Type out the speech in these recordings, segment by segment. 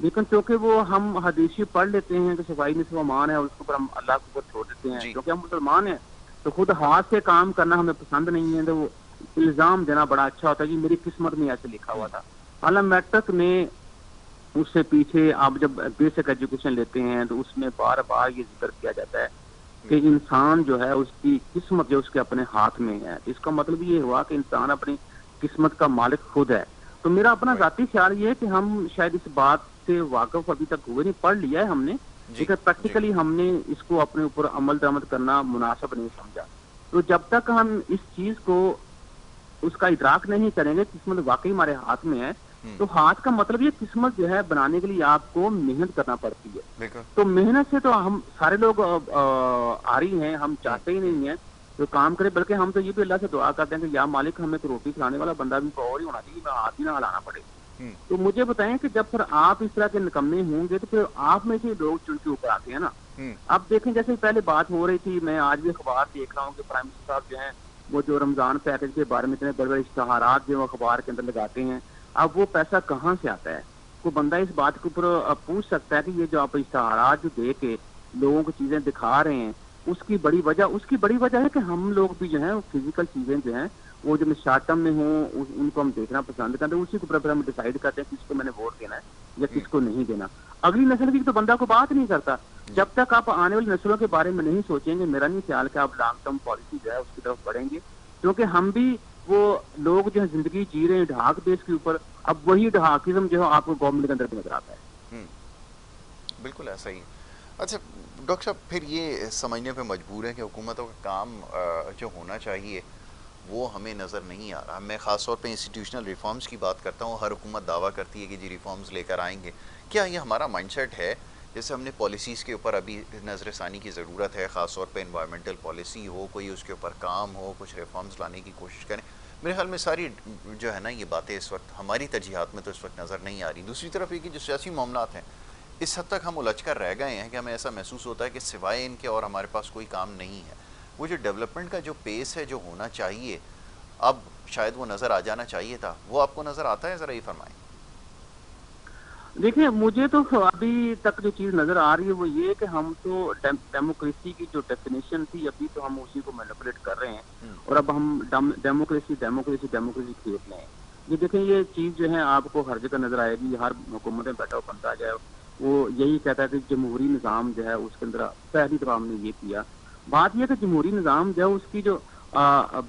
لیکن چونکہ وہ ہم حدیثی پڑھ لیتے ہیں کہ صفائی نصف ایمان ہے اور اس کے اوپر ہم اللہ کے اوپر چھوڑ دیتے ہیں، جی کیونکہ ہم مسلمان ہیں تو خود ہاتھ سے کام کرنا ہمیں پسند نہیں ہے، تو وہ الزام دینا بڑا اچھا ہوتا ہے جی میری قسمت میں ایسے لکھا ہوا تھا. حالانکہ میٹرک میں اس سے پیچھے آپ جب بیسک ایجوکیشن لیتے ہیں تو اس میں بار بار یہ ذکر کیا جاتا ہے کہ انسان جو ہے اس کی قسمت جو اس کے اپنے ہاتھ میں ہے. اس کا مطلب یہ ہوا کہ انسان اپنی قسمت کا مالک خود ہے. تو میرا اپنا ذاتی خیال یہ ہے کہ ہم شاید اس بات سے واقف ابھی تک ہوئے نہیں، پڑھ لیا ہے ہم نے لیکن پریکٹیکلی ہم نے اس کو اپنے اوپر عمل درآمد کرنا مناسب نہیں سمجھا. تو جب تک ہم اس چیز کو اس کا ادراک نہیں کریں گے قسمت واقعی ہمارے ہاتھ میں ہے، تو ہاتھ کا مطلب یہ قسمت جو ہے بنانے کے لیے آپ کو محنت کرنا پڑتی ہے. تو محنت سے تو ہم سارے لوگ آری ہیں، ہم چاہتے ہی نہیں ہیں تو کام کرے، بلکہ ہم تو یہ بھی اللہ سے دعا کرتے ہیں کہ یا مالک ہمیں تو روٹی کھلانے والا بندہ بھی اور ہی ہونا چاہیے، میں ہاتھ ہی نہ ہلانا پڑے. تو مجھے بتائیں کہ جب پھر آپ اس طرح کے نکمے ہوں گے تو پھر آپ میں سے لوگ چن کے اوپر آتے ہیں نا. اب دیکھیں جیسے پہلے بات ہو رہی تھی، میں آج بھی اخبار دیکھ رہا ہوں کہ پرائم منسٹر صاحب جو ہیں وہ جو رمضان پیکج کے بارے میں اتنے بڑے بڑے اشتہارات جو اخبار کے اندر لگاتے ہیں، اب وہ پیسہ کہاں سے آتا ہے؟ کوئی بندہ اس بات کے اوپر پوچھ سکتا ہے کہ یہ جو آپ اشتہارات جو دے کے لوگوں کو چیزیں دکھا رہے ہیں اس کی بڑی وجہ ہے کہ ہم لوگ بھی جو ہیں فزیکل چیزیں جو ہیں وہ جو شارٹ ٹرم میں ہوں ان کو ہم دیکھنا پسند کرتے ہیں، اسی کے اوپر ہم ڈیسائیڈ کرتے ہیں کس کو میں نے ووٹ دینا ہے یا کس کو نہیں دینا. اگلی نسل کی تو بندہ کو بات نہیں کرتا. جب تک آپ آنے والی نسلوں کے بارے میں نہیں سوچیں گے، میرا نہیں خیال کہ آپ لانگ ٹرم پالیسی جو ہے اس کی طرف بڑھیں گے، کیونکہ ہم بھی وہ لوگ جو ہے زندگی جی رہے ہیں ڈھاک بیس کے اوپر. اب وہی ڈھاکزم جو ہے آپ کو گورنمنٹ کے اندر بھی نظر آتا ہے. بالکل ایسا ہی. اچھا ڈاکٹر صاحب، پھر یہ سمجھنے پہ مجبور ہے کہ حکومتوں کا کام جو ہونا چاہیے وہ ہمیں نظر نہیں آ رہا. میں خاص طور پہ انسٹیٹیوشنل ریفارمز کی بات کرتا ہوں. ہر حکومت دعویٰ کرتی ہے کہ جی ریفارمز لے کر آئیں گے. کیا یہ ہمارا مائنڈ سیٹ ہے؟ جیسے ہم نے پالیسیز کے اوپر ابھی نظر ثانی کی ضرورت ہے، خاص طور پہ انوائرمنٹل پالیسی ہو، کوئی اس کے اوپر کام ہو، کچھ ریفارمز لانے کی کوشش کریں. میرے خیال میں ساری جو ہے نا یہ باتیں اس وقت ہماری ترجیحات میں تو اس وقت نظر نہیں آ رہی. دوسری طرف یہ کہ جو سیاسی معاملات ہیں اس حد تک ہم الجھ کر رہ گئے ہیں کہ ہمیں ایسا محسوس ہوتا ہے کہ سوائے ان کے اور ہمارے پاس کوئی کام نہیں ہے. وہ جو ڈیولپمنٹ کا جو پیس ہے جو ہونا چاہیے اب شاید وہ نظر آ جانا چاہیے تھا، وہ آپ کو نظر آتا ہے؟ ذرا یہ فرمائیں. دیکھیں مجھے تو ابھی تک جو چیز نظر آ رہی ہے وہ یہ کہ ہم تو ڈیموکریسی کی جو ڈیفینیشن تھی ابھی تو ہم اسی کو مینیپولیٹ کر رہے ہیں اور اب ہم ڈیموکریسی کھیل رہے ہیں. یہ دیکھیں یہ چیز جو ہے آپ کو ہر جگہ نظر آئے گی. ہر حکومت میں بیٹھا ہوا بنتا جو ہے وہ یہی کہتا ہے کہ جمہوری نظام جو ہے اس کے اندر پہلی دفعہ ہم نے یہ کیا. بات یہ کہ جمہوری نظام جو ہے اس کی جو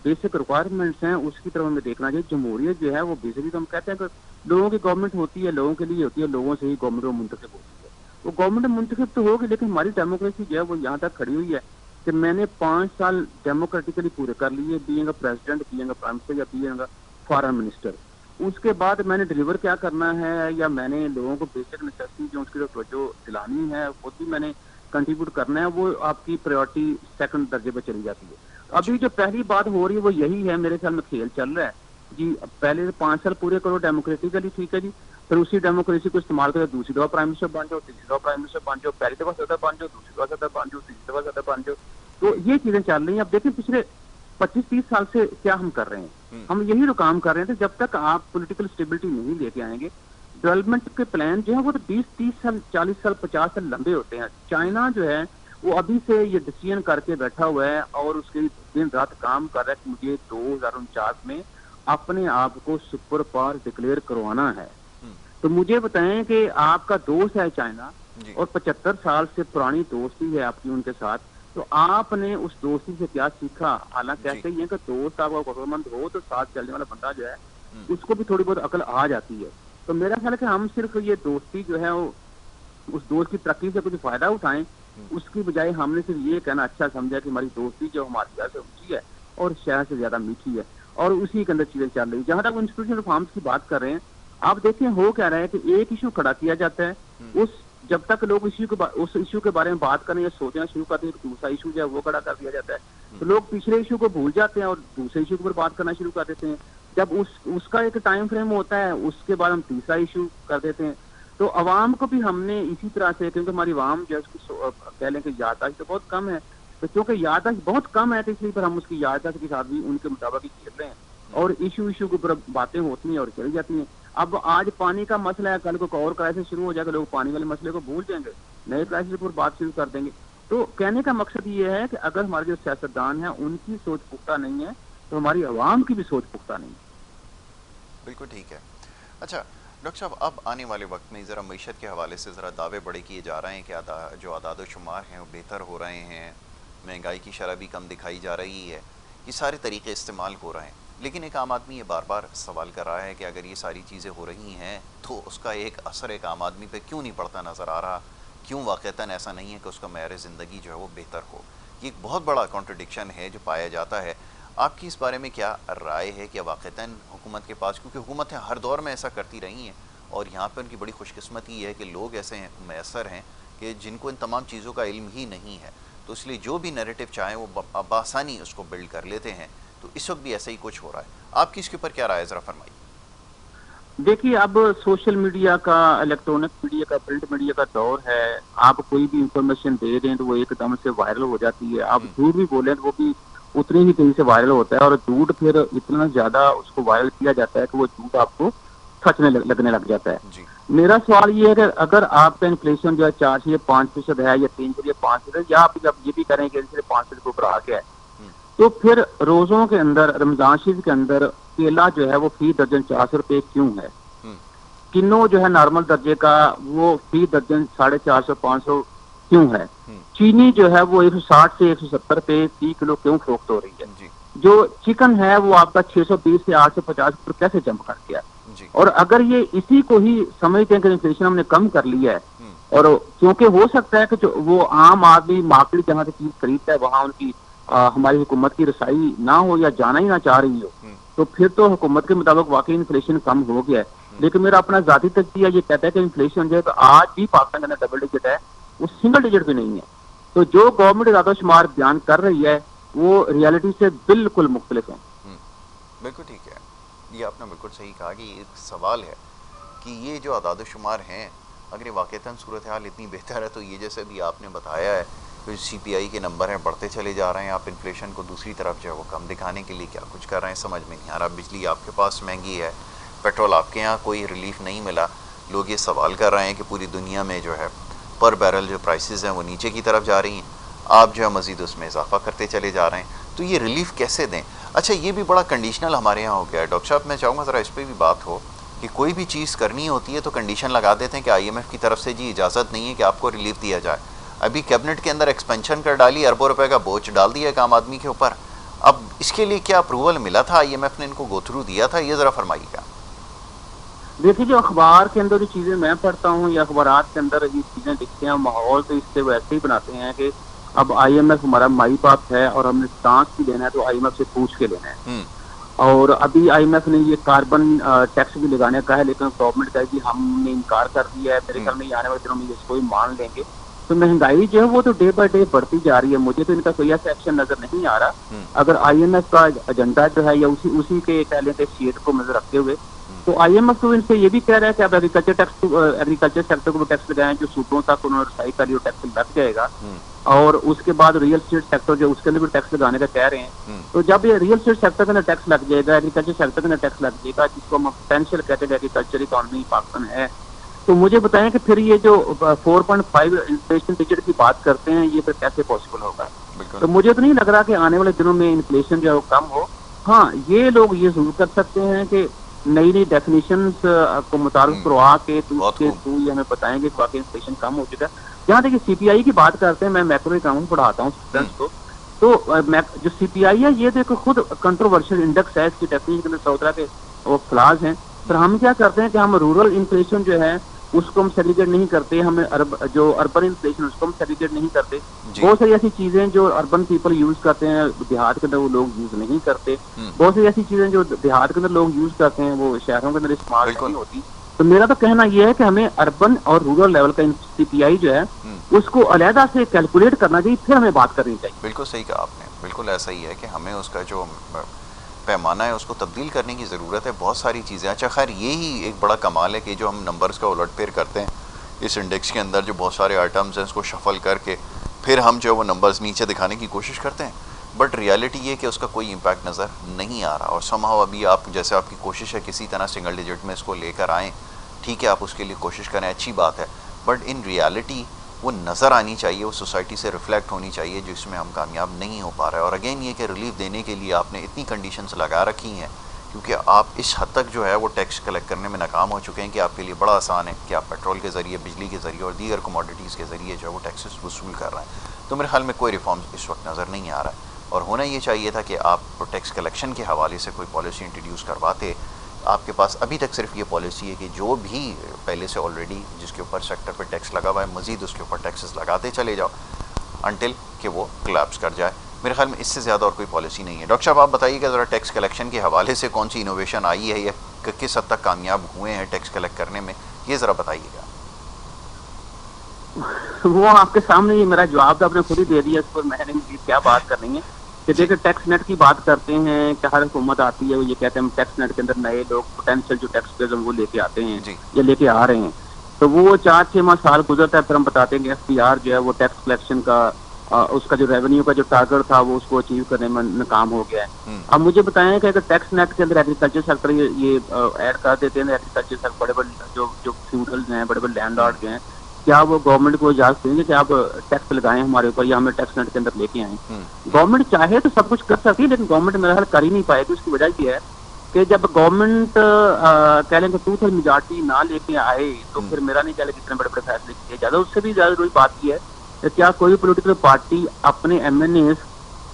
بیسک ریکوائرمنٹس ہیں اس کی طرف ہمیں دیکھنا چاہیے. جمہوریت جو ہے وہ بیسکلی تو ہم کہتے ہیں کہ لوگوں کی گورنمنٹ ہوتی ہے، لوگوں کے لیے ہوتی ہے، لوگوں سے ہی گورنمنٹ منتخب ہوتی ہے. وہ گورنمنٹ منتخب تو ہوگی لیکن ہماری ڈیموکریسی جو ہے وہ یہاں تک کھڑی ہوئی ہے کہ میں نے 5 سال ڈیموکریٹکلی پورے کر لیے، being a president, being a prime minister یا بینگ اے فارن منسٹر. اس کے بعد میں نے ڈلیور کیا کرنا ہے یا میں نے لوگوں کو بیسک نیسیسٹی جو اس کی توجہ دلانی ہے خود بھی میں نے کنٹریبیوٹ کرنا ہے، وہ آپ کی پریورٹی سیکنڈ درجے پہ چلی جاتی ہے. ابھی جو پہلی بات ہو رہی ہے وہ یہی ہے، میرے خیال میں کھیل چل رہا ہے جی. پہلے 5 سال پورے کرو ڈیموکریٹکلی، ٹھیک ہے جی، پھر اسی ڈیموکریسی کو استعمال کرو دوسری دفعہ پرائم منسٹر بن جاؤ، تیسری دفعہ پرائم منسٹر بن جاؤ، پہلی دفعہ صدر بن جاؤ، دوسری دفعہ صدر بن جاؤ، تیسری دفعہ صدر بن جاؤ. تو یہ چیزیں چل رہی ہیں. اب دیکھیں پچھلے 25-30 سال سے کیا ہم کر رہے ہیں، ہم یہی تو کام کر رہے ہیں. جب تک آپ پولیٹیکل اسٹیبلٹی نہیں لے کے آئیں گے ڈیولپمنٹ کے پلان جو ہے وہ تو 20-30 سال 40 سال 50 سال لمبے ہوتے ہیں. چائنا جو ہے وہ ابھی سے یہ ڈیسیژن کر کے بیٹھا ہوا ہے اور اس کے دن رات کام کر رہا ہے کہ مجھے 2049 میں اپنے آپ کو سپر پاور ڈکلیئر کروانا ہے. تو مجھے بتائیں کہ آپ کا دوست ہے چائنا اور 75 سال سے پرانی دوستی ہے آپ کی ان کے ساتھ، تو آپ نے اس دوستی سے کیا سیکھا؟ حالانکہ کہتے ہی ہیں کہ دوست آپ کا مند ہو تو ساتھ چلنے والا بندہ جو ہے اس کو بھی تھوڑی بہت عقل آ جاتی ہے. تو میرا خیال ہے کہ ہم صرف یہ دوستی جو ہے وہ اس دوست کی ترقی سے کچھ فائدہ اٹھائیں، اس کی بجائے ہم نے صرف یہ کہنا اچھا سمجھا کہ ہماری دوستی جو ہماری شہر سے اونچی ہے اور شہر سے زیادہ میٹھی ہے اور اسی کے اندر چیزیں چل رہی. جہاں تک انسٹیٹیوشنل ریفارمز کی بات کر رہے ہیں، آپ دیکھیں ہو کیا رہا ہے کہ ایک ایشو کھڑا کیا جاتا ہے، جب تک لوگ اس ایشو کے بارے میں بات کریں یا سوچنا شروع کرتے ہیں تو دوسرا ایشو جو ہے وہ کھڑا کر دیا جاتا ہے. تو لوگ پچھلے ایشو کو بھول جاتے ہیں اور دوسرے ایشو کے اوپر بات کرنا شروع کر دیتے ہیں. جب اس کا ایک ٹائم فریم ہوتا ہے اس کے بعد ہم تیسرا ایشو کر دیتے ہیں. تو عوام کو بھی ہم نے اسی طرح سے، کیونکہ ہماری عوام جو ہے اس کی کہہ لیں کہ یادداشت تو بہت کم ہے، تو چونکہ یادداشت بہت کم ہے تو اس لیے پھر ہم اس کی یادداشت کے ساتھ بھی ان کے مطابق ہی کھیل رہے ہیں. اور ایشو کے اوپر باتیں ہوتی ہیں اور چلی جاتی ہیں. اب آج پانی کا مسئلہ ہے, کل کو اور کرائسس شروع ہو جائے گا, لوگ پانی والے مسئلے کو بھول جائیں گے, نئے کرائسس پر بات شروع کر دیں گے. تو کہنے کا مقصد یہ ہے کہ اگر ہمارے جو سیاستدان ہیں ان کی سوچ پختہ نہیں ہے تو ہماری عوام کی بھی سوچ پختہ نہیں ہے. بالکل ٹھیک ہے. اچھا ڈاکٹر صاحب, اب آنے والے وقت میں ذرا معیشت کے حوالے سے ذرا دعوے بڑے کیے جا رہے ہیں کہ جو اعداد و شمار ہیں وہ بہتر ہو رہے ہیں, مہنگائی کی شرح بھی کم دکھائی جا رہی ہے, یہ سارے طریقے استعمال ہو رہے ہیں. لیکن ایک عام آدمی یہ بار بار سوال کر رہا ہے کہ اگر یہ ساری چیزیں ہو رہی ہیں تو اس کا ایک اثر ایک عام آدمی پہ کیوں نہیں پڑتا نظر آ رہا, کیوں واقعتاً ایسا نہیں ہے کہ اس کا معیار زندگی جو ہے وہ بہتر ہو. یہ ایک بہت بڑا کانٹرڈکشن ہے جو پایا جاتا ہے. آپ کی اس بارے میں کیا رائے ہے کہ واقعتاً حکومت کے پاس, کیونکہ حکومتیں ہر دور میں ایسا کرتی رہی ہیں اور یہاں پہ ان کی بڑی خوش قسمتی یہ ہے کہ لوگ ایسے میسر ہیں کہ جن کو ان تمام چیزوں کا علم ہی نہیں ہے, تو اس لیے جو بھی نیریٹو چاہیں وہ بآسانی اس کو بلڈ کر لیتے ہیں. تو اس وقت بھی ایسا ہی کچھ ہو رہا ہے. آپ کی اس کے اوپر کیا رائے ہے, ذرا فرمائیے. دیکھیے, اب سوشل میڈیا کا, الیکٹرانک میڈیا کا, پرنٹ میڈیا کا دور ہے. آپ کوئی بھی انفارمیشن دے دیں تو وہ ایک دم سے وائرل ہو جاتی ہے. آپ جھوٹ بھی بولیں تو وہ بھی اتنی ہی تیزی سے وائرل ہوتا ہے, اور جھوٹ پھر اتنا زیادہ اس کو وائرل کیا جاتا ہے کہ وہ جھوٹ آپ کو سچ میں لگنے لگ جاتا ہے. جی میرا سوال یہ ہے کہ اگر آپ کا انفلیشن جو ہے 4 سے 5% ہے یا 3 سے 5%, یا آپ جب یہ بھی کریں کہ 5% کے اوپر آ گیا ہے, تو پھر روزوں کے اندر, رمضان شریف کے اندر کیلا جو ہے وہ فی درجن 400 روپے کیوں ہے؟ کنو جو ہے نارمل درجے کا وہ فی درجن 450-500 کیوں ہے؟ چینی جو ہے وہ 160 سے 170 روپے فی کلو کیوں فروخت ہو رہی ہے؟ جی جو چکن ہے وہ آپ کا 620 سے 850 پر کیسے جمپ کر گیا؟ جی اور اگر یہ اسی کو ہی سمجھتے ہیں کہ انفلیشن ہم نے کم کر لیا ہے, اور کیونکہ ہو سکتا ہے کہ جو وہ عام آدمی مارکیٹ جہاں سے چیز خریدتا ہے وہاں ان کی ہماری حکومت کی رسائی نہ ہو یا جانا ہی نہ چاہ رہی ہو, تو پھر تو حکومت کے مطابق واقعی انفلیشن کم ہو گیا ہے. لیکن میرا اپنا ذاتی تجزیہ یہ کہتا ہے کہ انفلیشن جو ہے تو آج بھی پاکستان کے اندر ڈبل ڈیجٹ ہے, وہ سنگل ڈیجٹ بھی نہیں ہے. تو جو گورنمنٹ اعداد و شمار بیان کر رہی ہے وہ ریالٹی سے بالکل مختلف ہیں. بالکل ٹھیک ہے, یہ آپ نے بالکل صحیح کہا کہ ایک سوال ہے کہ یہ جو اعداد و شمار ہیں اگر یہ واقعتاً صورتحال اتنی بہتر ہے تو یہ جیسے بھی آپ نے بتایا ہے کہ سی پی آئی کے نمبر ہیں بڑھتے چلے جا رہے ہیں, آپ انفلیشن کو دوسری طرف جو ہے وہ کم دکھانے کے لیے کیا کچھ کر رہے ہیں سمجھ میں نہیں آ رہا. بجلی آپ کے پاس مہنگی ہے, پیٹرول آپ کے یہاں کوئی ریلیف نہیں ملا, لوگ یہ سوال کر رہے ہیں کہ پوری دنیا میں جو ہے پر بیرل جو پرائسز ہیں وہ نیچے کی طرف جا رہی ہیں, آپ جو ہے مزید اس میں اضافہ کرتے چلے جا رہے ہیں, تو یہ ریلیف کیسے دیں؟ اچھا یہ بھی بڑا کنڈیشنل ہمارے یہاں ہو گیا ہے. ڈاکٹر صاحب میں چاہوں گا ذرا اس پہ بھی بات ہو کہ کوئی بھی چیز کرنی ہوتی ہے تو کنڈیشن لگا دیتے ہیں کہ آئی ایم ایف کی طرف سے جی اجازت نہیں ہے کہ آپ کو ریلیف دیا جائے. ابھی کیبنٹ کے اندر ایکسپینشن کر ڈالی, اربوں روپے کا بوجھ ڈال دیا ایک عام آدمی کے اوپر. اب اس کے لیے کیا اپروول ملا تھا, آئی ایم ایف نے ان کو گو تھرو دیا تھا, یہ ذرا فرمائیے گا. دیکھیے, جو اخبار کے اندر جو چیزیں میں پڑھتا ہوں یا اخبارات کے اندر یہ چیزیں لکھتے ہیں, ماحول تو اس سے ویسے ہی بناتے ہیں کہ اب آئی ایم ایف ہمارا مائی باپ ہے اور ہم نے سانس بھی لینا ہے تو آئی ایم ایف سے پوچھ کے لینا ہے. اور ابھی آئی ایم ایف نے یہ کاربن ٹیکس بھی لگانے کا ہے, لیکن گورنمنٹ کا کہ ہم نے انکار کر دیا ہے. میرے خیال میں یہ آنے والے دنوں میں اس کو ہی مان لیں گے. تو مہنگائی جو ہے وہ تو ڈے بائی ڈے بڑھتی جا رہی ہے. مجھے تو ان کا کوئی ایسا ایکشن نظر نہیں آ رہا. اگر آئی ایم ایف کا ایجنڈا جو ہے یا اسی کے کہہ لیں کہ شیٹ کو نظر رکھتے ہوئے, تو آئی ایم ایف تو ان سے یہ بھی کہہ رہا ہے کہ اب ایگریکلچر سیکٹر کو بھی ٹیکس لگائیں, جو صوبوں تک انہوں نے رسائی کری وہ ٹیکس لگ جائے گا. اور اس کے بعد ریئل اسٹیٹ سیکٹر جو اس کے اندر بھی ٹیکس لگانے کا کہہ رہے ہیں. تو جب یہ ریئل اسٹیٹ سیکٹر کے اندر ٹیکس لگ جائے گا, ایگریکلچر سیکٹر کے اندر ٹیکس لگ جائے گا, جس کو ہم پوٹینشیل کہتے ہیں ایگریکلچر اکانومی پاکستان ہے, تو مجھے بتائیں کہ پھر یہ جو 4.5 انفلیشن ڈیجٹ کی بات کرتے ہیں یہ پھر کیسے پاسبل ہوگا؟ تو مجھے تو نہیں لگ رہا کہ آنے والے دنوں میں انفلیشن جو ہے وہ کم ہو. ہاں, یہ لوگ یہ ضرور کر سکتے ہیں کہ نئی نئی ڈیفینیشنز کو متعارف کروا کے تو اس کے تھرو یہ ہمیں بتائیں گے کہ واقعی انفلیشن کم ہو چکا ہے. جہاں تک سی پی آئی کی بات کرتے ہیں, میں میکرو اکانومی پڑھاتا ہوں اسٹوڈنٹس کو, تو جو سی پی آئی ہے یہ دیکھو خود کنٹروورشل انڈیکس ہے. اس کی ڈیفینیشن کے اندر 100 طرح کے وہ فلاز ہیں. پھر ہم کیا کرتے ہیں کہ ہم رورل انفلیشن جو ہے اس کو ہم سیگریگیٹ نہیں کرتے, ہمیں جو اربن انفلیشن اس کو ہم سیگریگیٹ نہیں کرتے. بہت ساری ایسی چیزیں جو اربن پیپل یوز کرتے ہیں دیہات کے اندر وہ لوگ یوز نہیں کرتے. بہت ساری ایسی چیزیں جو دیہات کے اندر لوگ یوز کرتے ہیں وہ شہروں کے اندر استعمال نہیں ہوتی. تو میرا تو کہنا یہ ہے کہ ہمیں اربن اور رورل لیول کا سی پی آئی جو ہے اس کو علیحدہ سے کیلکولیٹ کرنا چاہیے, پھر ہمیں بات کرنی چاہیے. بالکل صحیح کہا آپ نے, بالکل ایسا ہی ہے کہ ہمیں اس کا جو پیمانہ ہے اس کو تبدیل کرنے کی ضرورت ہے. بہت ساری چیزیں, اچھا خیر یہی ایک بڑا کمال ہے کہ جو ہم نمبرز کا الٹ پھیر کرتے ہیں اس انڈیکس کے اندر جو بہت سارے آئٹمز ہیں اس کو شفل کر کے پھر ہم جو ہے وہ نمبرز نیچے دکھانے کی کوشش کرتے ہیں. بٹ ریالٹی یہ کہ اس کا کوئی امپیکٹ نظر نہیں آ رہا. اور somehow ابھی آپ جیسے آپ کی کوشش ہے کسی طرح سنگل ڈیجٹ میں اس کو لے کر آئیں, ٹھیک ہے آپ اس کے لیے کوشش کریں, اچھی بات ہے, بٹ ان ریالٹی وہ نظر آنی چاہیے, وہ سوسائٹی سے ریفلیکٹ ہونی چاہیے, جس میں ہم کامیاب نہیں ہو پا رہے. اور اگین یہ کہ ریلیف دینے کے لیے آپ نے اتنی کنڈیشنز لگا رکھی ہیں, کیونکہ آپ اس حد تک جو ہے وہ ٹیکس کلیکٹ کرنے میں ناکام ہو چکے ہیں کہ آپ کے لیے بڑا آسان ہے کہ آپ پیٹرول کے ذریعے, بجلی کے ذریعے اور دیگر کموڈیٹیز کے ذریعے جو ہے وہ ٹیکسز وصول کر رہے ہیں. تو میرے خیال میں کوئی ریفارمز اس وقت نظر نہیں آ رہا ہے, اور ہونا یہ چاہیے تھا کہ آپ ٹیکس کلیکشن کے حوالے سے کوئی پالیسی انٹروڈیوس کرواتے. آپ کے پاس ابھی تک صرف یہ پالیسی ہے کہ جو بھی پہلے سے آلریڈی جس کے اوپر سیکٹر پہ ٹیکس لگا ہوا ہے, مزید اس کے اوپر ٹیکسز لگاتے چلے جاؤ انٹل کہ وہ کلیپس کر جائے. میرے خیال میں اس سے زیادہ اور کوئی پالیسی نہیں ہے. ڈاکٹر صاحب آپ بتائیے کہ ذرا ٹیکس کلیکشن کے حوالے سے کون سی انوویشن آئی ہے, یا کس حد تک کامیاب ہوئے ہیں ٹیکس کلیکٹ کرنے میں, یہ ذرا بتائیے گا. وہ آپ کے سامنے یہ میرا جواب تو آپ نے خود ہی دے دیا, اس پر میں نے کیا بات کرنی ہے. کہ جی دیکھیں ٹیکس نیٹ کی بات کرتے ہیں کہ ہر حکومت آتی ہے, وہ یہ کہتے ہیں ٹیکس نیٹ کے اندر نئے لوگ پوٹینشیل جو ٹیکس پیئرز وہ لے کے آتے ہیں جی یا لے کے آ رہے ہیں. تو وہ 4-6 ماہ سال گزرتا ہے, پھر ہم بتاتے ہیں کہ ایف پی آر جو ہے وہ ٹیکس کلیکشن کا اس کا جو ریونیو کا جو ٹارگیٹ تھا وہ اس کو اچیو کرنے میں ناکام ہو گیا ہے. اب مجھے بتائیں کہ اگر ٹیکس نیٹ کے اندر ایگریکلچر سیکٹر یہ ایڈ کر دیتے ہیں, ایگریکلچر سیکٹر بڑے بڑے جو فیوڈلز ہیں, بڑے بڑے لینڈ لارڈ ہیں, کیا وہ گورنمنٹ کو اجازت دیں گے کہ آپ ٹیکس لگائیں ہمارے اوپر یا ہمیں ٹیکس نیٹ کے اندر لے کے آئیں؟ گورنمنٹ چاہے تو سب کچھ کر سکتی ہے, لیکن گورنمنٹ میرا حل کر ہی نہیں پائے گی. اس کی وجہ یہ ہے کہ جب گورنمنٹ کہہ لیں کہ 2/3 میجارٹی نہ لے کے آئے تو پھر میرا نہیں کہہ لیں اتنے بڑے بڑے فیصلے کیے جاتے. اس سے بھی زیادہ ضروری بات یہ ہے کہ کیا کوئی پولیٹیکل پارٹی اپنے ایم این ایز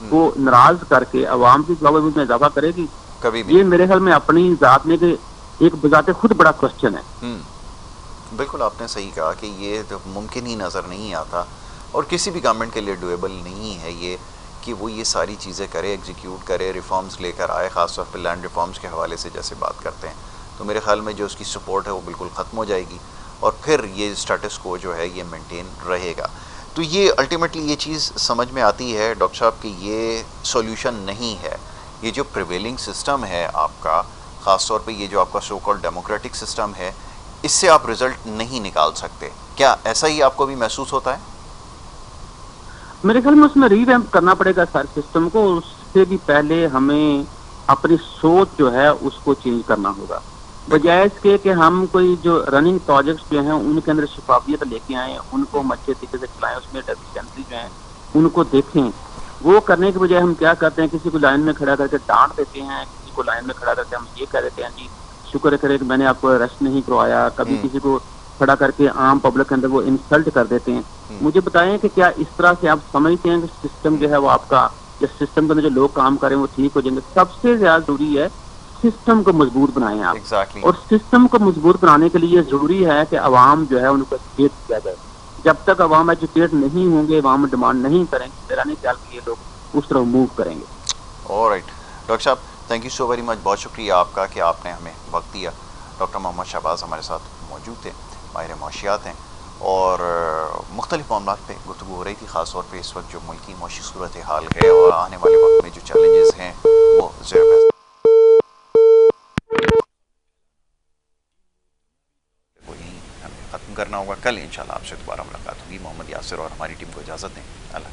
کو ناراض کر کے عوام کی جواب میں اضافہ کرے گی؟ کبھی بھی یہ میرے خیال میں اپنی ذات میں کہ ایک بذات خود بڑا کوشچن ہے. بالکل آپ نے صحیح کہا کہ یہ تو ممکن ہی نظر نہیں آتا, اور کسی بھی گورنمنٹ کے لیے ڈویبل نہیں ہے یہ کہ وہ یہ ساری چیزیں کرے, ایگزیکیوٹ کرے, ریفارمز لے کر آئے, خاص طور پہ لینڈ ریفارمز کے حوالے سے جیسے بات کرتے ہیں. تو میرے خیال میں جو اس کی سپورٹ ہے وہ بالکل ختم ہو جائے گی, اور پھر یہ اسٹیٹس کو جو ہے یہ مینٹین رہے گا. تو یہ الٹیمیٹلی یہ چیز سمجھ میں آتی ہے ڈاکٹر صاحب کہ یہ سولوشن نہیں ہے. یہ جو پریویلنگ سسٹم ہے آپ کا, خاص طور پہ یہ جو آپ کا سو کال ڈیموکریٹک سسٹم ہے, اس سے آپ رزلٹ نہیں نکال سکتے. کیا ایسا ہی آپ کو بھی محسوس ہوتا ہے؟ میرے خیال میں اس میں ری ویمپ کرنا پڑے گا سارے سسٹم کو. اس سے بھی پہلے ہمیں اپنی سوچ جو ہے اس کو چینج کرنا ہوگا, بجائے اس کے کہ ہم کوئی جو رننگ پروجیکٹس جو ہیں ان کے اندر شفافیت لے کے آئیں, ان کو ہم اچھے طریقے سے چلائیں, اس میں ڈیفیشنسی جو ہیں ان کو دیکھیں. وہ کرنے کے بجائے ہم کیا کرتے ہیں, کسی کو لائن میں کھڑا کر کے ڈانٹ دیتے ہیں, کسی کو لائن میں کھڑا کر کے ہم یہ کہہ دیتے ہیں جی شکر کرے کہ میں نے آپ کو اریسٹ نہیں کروایا. کبھی کسی کو کھڑا کر کے عام پبلک کے اندر وہ انسلٹ کر دیتے ہیں. مجھے بتائیں کہ کیا اس طرح سے آپ سمجھتے ہیں کہ سسٹم جو ہے وہ آپ کا, یا سسٹم کے اندر جو لوگ کام کریں وہ ٹھیک ہو جائیں گے؟ سب سے زیادہ ضروری ہے سسٹم کو مضبوط بنائیں آپ. ایگزیکٹلی. اور سسٹم کو مضبوط بنانے کے لیے ضروری ہے کہ عوام جو ہے ان کو ایجوکیٹ کیا جائے. جب تک عوام ایجوکیٹ نہیں ہوں گے, عوام ڈیمانڈ نہیں کریں گے, میرا نہیں خیال کہ یہ لوگ اس طرح موو کریں گے. آلرائٹ ڈاکٹر صاحب, thank you so very much. بہت شکریہ آپ کا کہ آپ نے ہمیں وقت دیا. ڈاکٹر محمد شہباز ہمارے ساتھ موجود تھے, ماہر معاشیات ہیں, اور مختلف معاملات پہ گفتگو ہو رہی تھی, خاص طور پہ اس وقت جو ملکی معاشی صورتحال ہے اور آنے والے وقت میں جو چیلنجز ہیں وہ زیر بحث. وہ یہیں ہمیں ختم کرنا ہوگا. کل انشاءاللہ آپ سے دوبارہ ملاقات ہوگی. محمد یاسر اور ہماری ٹیم کو اجازت دیں. اللہ